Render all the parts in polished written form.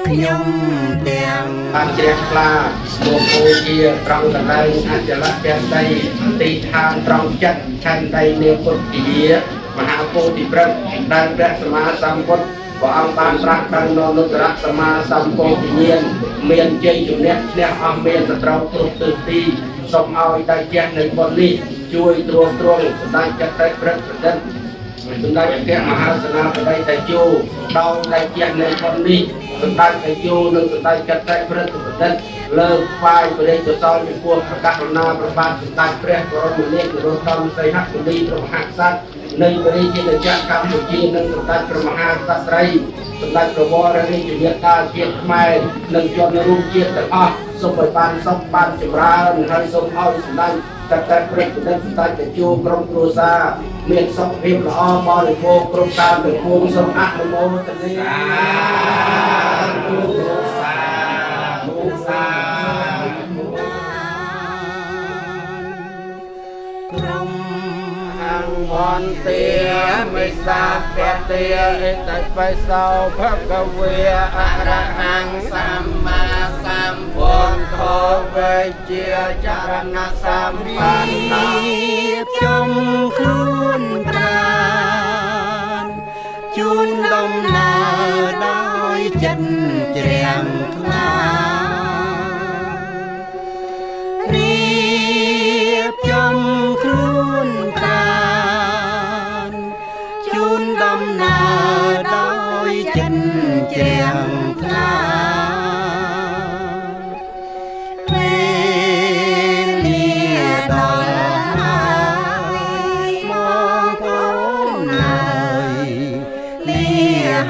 ខ្ញុំទាំងបានជ្រះថ្លាមកពូជាត្រង់កន្លែងអចលៈទាំងដីទីឋានត្រង់ចិត្តឆន្ទដីនាពុទ្ធិយាមហាពោធិព្រឹក្សដែលព្រះសម្មាសម្ពុទ្ធព្រះអង្គបានត្រាស់ដឹងនៅនុត្តរសម្មាសម្ពោធិញ្ញាណមានជ័យជំនះឈ្នះអស់មានសត្រូវគ្រប់ទិសទីសូមឲ្យដៃជះនៃបុណ្យនេះជួយទ្រទ្រង់សម្ដេចចក្រព្រឹទ្ធប្រសិទ្ធសម្ដេចអគ្គមហាសេនាបតីតេជោដោយដៃជះនៃបុណ្យនេះសម្ដេចតេជោនិងសម្ដេចចក្រព្រឹទ្ធប្រសិទ្ធលើកស្វាយព្រះរាជកុសលចំពោះព្រះករុណាព្រះបាទសម្ដេចព្រះបរមនាថនរោត្តមសីហមុនីព្រះមហាក្សត្រនៃព្រះរាជាណាចក្រកម្ពុជានិងសម្ដេចព្រះមហាក្សត្រីសម្ដេចព្រះវររាជមេតាជាតិខ្មែរនិងជនរួមជាតិទាំងអស់សូមឲ្យបានសុខបានចម្រើនហើយសូមឲ្យសម្ដេចចក្រព្រឹទ្ធសម្ដេចតេជោក្រុមគ្រួសារមានសុខភាពល្អបរិបូរណ៍គ្រប់តាមទាំងពួងសូមអនុមោទនាក្រុមវន្តាមិសាពតិអិតបិសោភគវេអរហង្គសម្មាសម្ពុទ្ធោវេជាចរណសម្បណ្ណចំខ្លួនប្រាណជូនដំណើរដោយចិត្តជ្រាំថ្លារៀបចំខ្លួនប្រាណជូនដំណើរដោយចិត្តជ្រាំថ្លា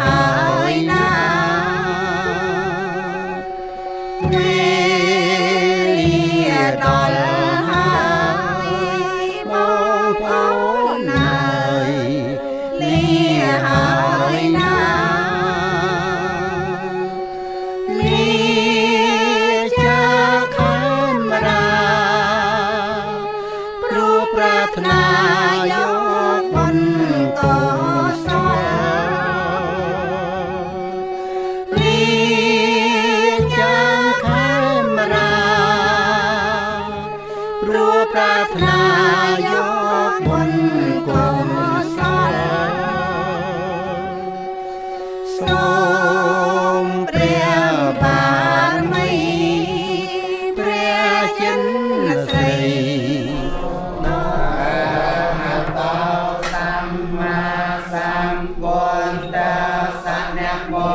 ហើយណាវេលាដល់ហើយបងប្អូនហើយលាហើយណាលាចាខេមរាព្រោះប្រាថ្នាយកបុណ្យកុសលប្រាថ្នាយកបុណ្យកុសលសូមព្រះបារមីព្រះចិនស្រីតោសម្មាសម្ពុទ្ធសនមោ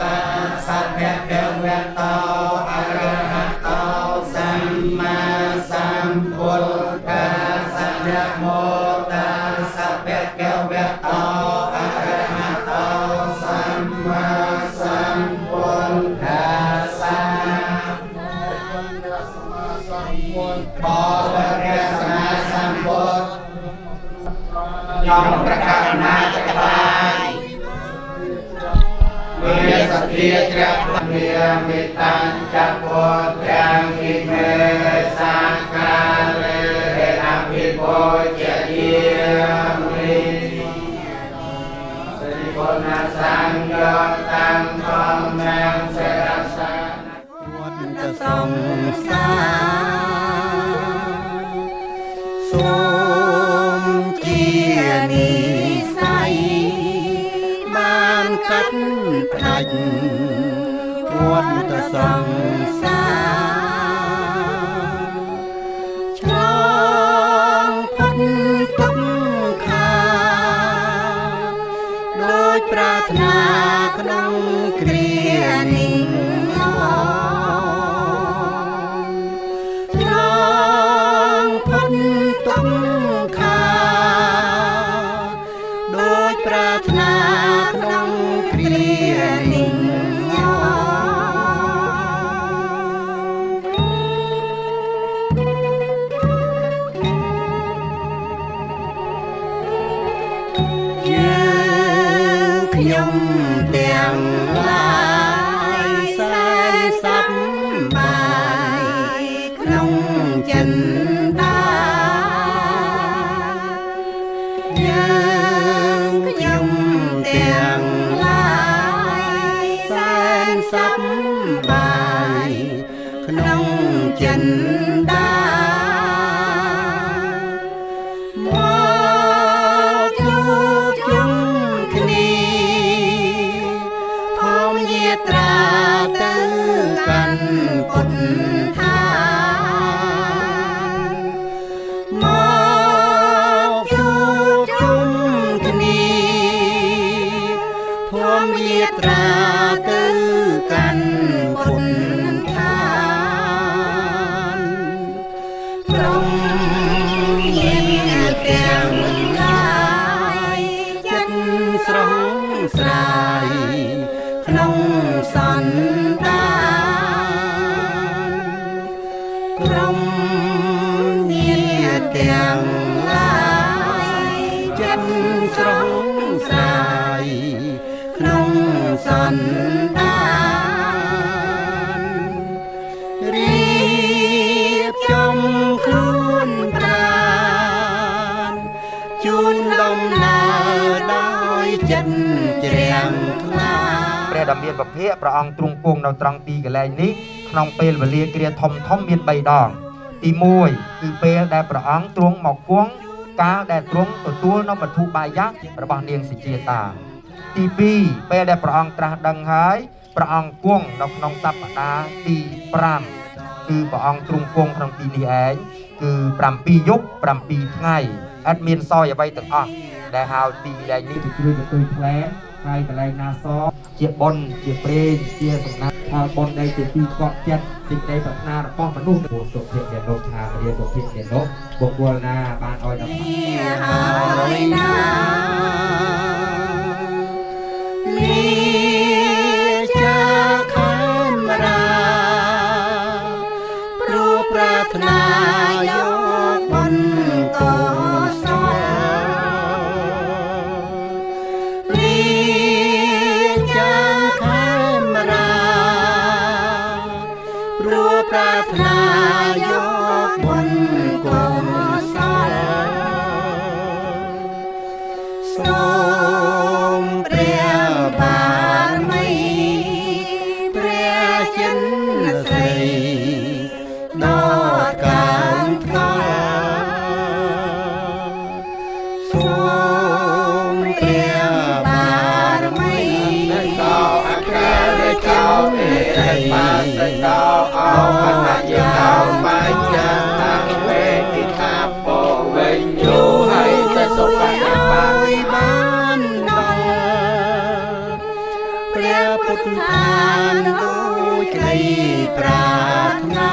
តាសភគវតោអរហតោសម្មាសម្ពុទ្ធសនមោតាសភគវតោអរហតោសម្មាសម្ពុទ្ធសាបរព្រះសម្មាសម្ពុទ្ធខ្ញុំប្រកាសណាចក្បាយមានសទ្ធាជ្រះមានមេត្តាចពុទ្ធទាំងវិមេសាកាលេអភិពោជាយាមិសិរិបុណសង្ឃតាំងធម្មងសេរសាវត្តសង្សារសូមជានិស័យបានកាត់ផ្ដាច់វត្តសង្សារឆ្លងផុតទុក្ខាដោយប្រាថ្នាក្នុងគ្រានេះឆ្លងផុតទុក្ខាដោយប្រាថ្នាក្នុងគ្រានេះខ្ញុំទាំងឡាយស សប្បាយក្នុងចិនដាមកជួបជុំគ្នាធម្មយាត្រាទៅកាន់ពុទ្ធថាមកជួបជុំគ្នាធម្មយាត្រាទៅកាន់ពុទ្ធថាព្រមញាទាំងឡាយចិត្តស្រស់ស្រាយក្នុងសន្តានព្រមញាទាំងឡាយចិត្តស្រស់ស្រាយក្នុងសន្តានរៀបចំខ្លួនប្រាណជូនដំណើរដោយចិត្តជ្រះថ្លា ព្រះដ៏មានពភៈព្រះអង្គទ្រង់គង់នៅត្រង់ទីកន្លែងនេះក្នុងពេលវេលាគ្រាធំមាន3ដងទី1គឺពេលដែលព្រះអង្គទ្រង់មកគង់កាលដែលទ្រង់ទទួលនៅបទុបាយៈរបស់នាងសិជាតាទី2ពេលដែលព្រះអង្គត្រាស់ដឹងហើយព្រះអង្គគង់នៅក្នុងសប្តាហ៍ទី5គឺព្រះអង្គទ្រង់គង់ក្នុងទីនេះឯងគឺ7យប់7ថ្ងៃអត់មានសយអ្វីទាំងអស់ដែលហៅទីកន្លែងនេះគឺជួយទៅផ្លែហើយកន្លែងណាសជាបុណ្យជាព្រេងជាសំណាក់ផលបុណ្យដែលជាទីកក់ចិត្តសេចក្តីប្រាថ្នារបស់មនុស្សសុភៈដែលលោកថាព្រះសុភៈដែលលោកបុគ្គលណាបានឲ្យដល់ហើយណានេះជាខេមរាព្រោះប្រាថ្នាយកបុណ្យកុសលនេះជាខេមរាព្រោះប្រាថ្នាយកបុណ្យកុសលសូមព្រះបារមីព្រះចិនស្រីដល់កានថ្កល់សូមព្រះបារមីដល់អក្សរចៅស្រីបានទៅដល់អបនយាបាយចាតាំងវេទិថាពោវិញយូហើយទៅសុខបាយបានដល់ព្រះពុទ្ធឋានដូចក្តីប្រាថ្នា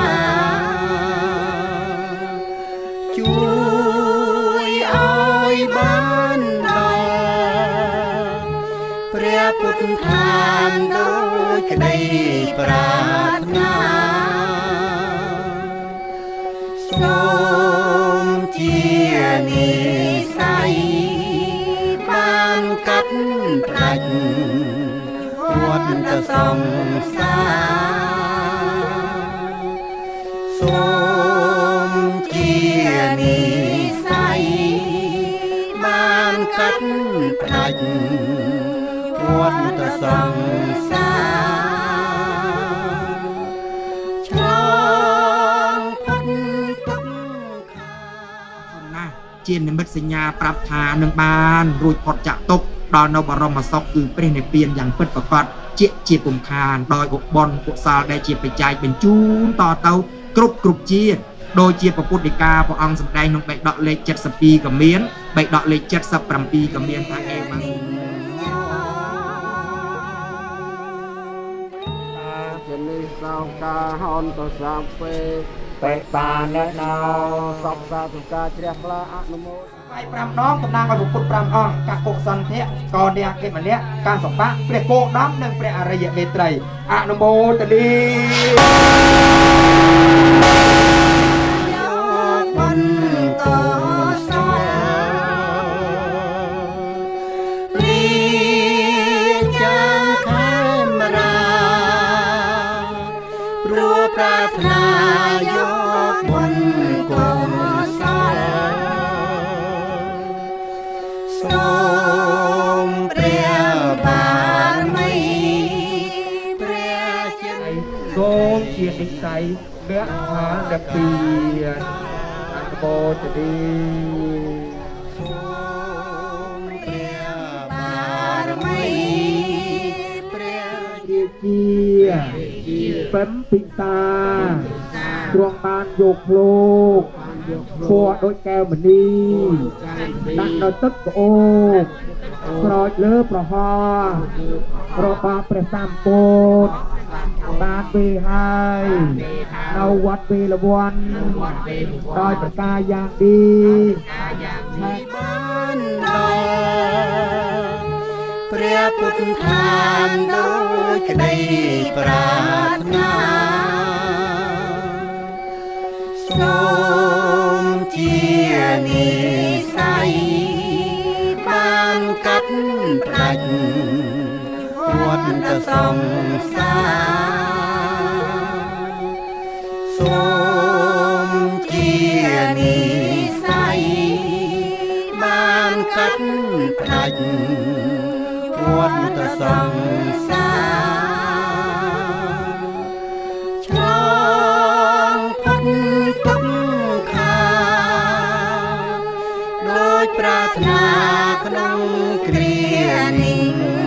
ជួយឲ្យបានដល់ព្រះពុទ្ធឋានដូចក្តីប្រាថ្នាសូមជានិស័យបានកាត់ផ្ដាច់វត្តសង្សារសូមជានិស័យបានកាត់ផ្ដាច់វត្តសង្សារឆ្លងផុតទុក្ខណាជានិមិត្តសញ្ញាប្រាប់ថានឹងបានរួចផុតចាក់ទុក្ខដល់នៅបរមសុខគឺព្រះនិព្វានយ៉ាងពិតប្រាកដជាពុំខានដោយឧបនកុសលដែលជាបច្ច័យបញ្ជូនតទៅគ្រប់ជាតិដោយជាពុទ្ធដីកាព្រះអង្គសម្ដែងក្នុងបេដកលេខ72ក៏មានបេដកលេខ77ក៏មានថាអេវ៉ាន់ជានេះសោកាហនទៅសាពេបេបានណោសពសាទុកាជ្រះថ្លាអនុមោទបាយ5ដងតំណាងឲ្យពុទ្ធ5អង្គកាកុសន្ធៈកោអ្នកកិម្នាក់ការសបៈព្រះគោដំនិងព្រះអរិយមេត្រីអនុមោទនីបុណ្យកុសលនេះជាខេមរាព្រោះប្រាថ្នាយកបុណ្យកុសលសូមព្រះបារមីព្រះ សូមជានិស្ស័យអ្នកផលអ្នកពីអនុមោទនី ជាបិមពិសាទ្រង់បានយកភ្លោកពណ៌ដូចកែវមณีដាក់នៅទឹកក្អូកស្រោចលើប្រហោះរបស់ព្រះសម្ពុទ្ធបានពេលហើយនៅវត្តវេលវ័នដោយប្រការយ៉ាងดีបានដល់ព្រះពុទ្ធឋានដោយក្តីប្រាថ្នាសូមជានិស្ស័យបានកាត់ផ្ដាច់វត្តសង្សារសូមជានិស្ស័យបានកាត់ផ្ដាច់វត្តសង្សារឆ្លងផុតទុក្ខាដោយប្រាថ្នាក្នុងគ្រានេះ